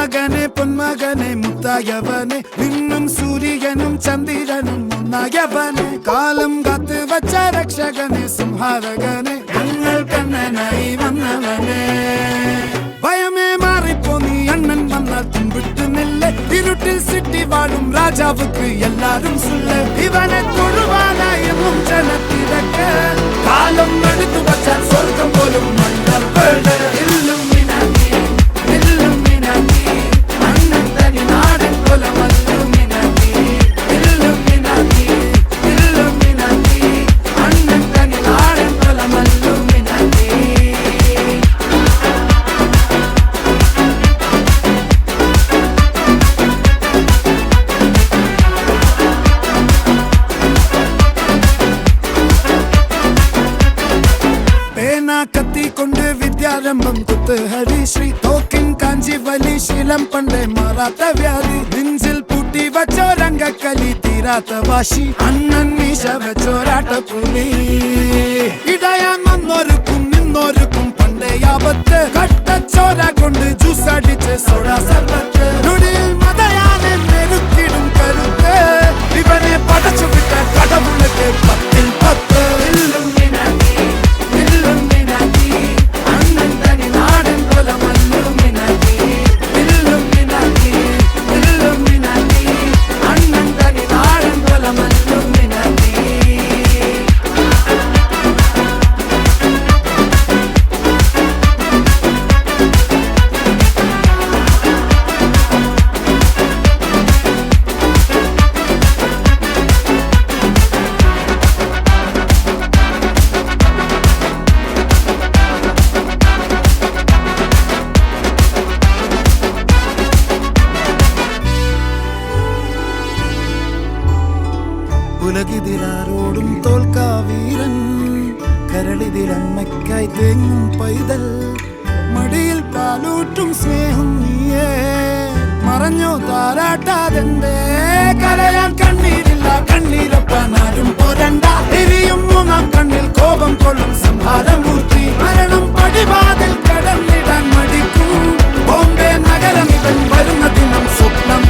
മകനെ പൊന്മകനെ മുത്തായവനെ നിന്നും സൂര്യനും ചന്ദ്രനും ഒന്നായവനെ കാലം കാത്ത് വച്ച രക്ഷകനെ സംഹാരകനെ ഞങ്ങൾ കണ്ണനായി വന്നവനെ ഭയമേ മാറിപ്പോ നീ അണ്ണൻ വന്നാൽ തുമ്പിട്ട് നില്ല ഇരുട്ടിൽ സിറ്റി വാഴും രാജാവുക്ക് എല്ലാരും സുല്ല ഇവനെ തൊഴുവാനായും ജനത്തിരക്ക് കാലം എടുത്തു വച്ചാൽ സ്വർഗം പോലും കത്തിക്കൊണ്ട് വിദ്യാരംഭം കുത്ത് ഹരിശ്രീ തോക്കിൻ കാഞ്ചി വലി ശീലം പണ്ടേ മാറാത്ത വ്യാധി നെഞ്ചിൽ പൂട്ടി വച്ചോരംഗക്കലി തീരാത്ത വാശി അണ്ണൻ മീശ വെച്ചോരാട്ട പുലി ഇടയാൻ വന്നോർക്കും നിന്നോർക്കും പണ്ടേ ആപത്ത് കട്ടച്ചോര കൊണ്ട് ജ്യൂസ് അടിച്ച് സോഡാ സർബത്ത് നൊടിയിൽ മതയാനെ മെരുക്കിടും കരുത്ത് ഇവനെ പടച്ചു വിട്ട കടവുള്ളക്ക് 10ൽ 10 ഉലകിതിലാരോടും തോൽക്കാ വീരൻ കരളിതിലമ്മയ്ക്കായി തേങ്ങും പൈതൽ മടിയിൽ പാലൂട്ടും സ്നേഹം നീയേ മറഞ്ഞോ താരാട്ടാതെന്തേ കരയാൻ കണ്ണീരില്ല കണ്ണീരൊപ്പാനാരും പോരണ്ട എരിയും മൂന്നാം കണ്ണിൽ കോപം കൊള്ളും സംഹാരമൂർത്തി മരണം പടിവാതിൽ കടന്നിടാൻ മടിക്കും ബോംബെ നഗരം ഇവൻ വരുന്ന ദിനം സ്വപ്നം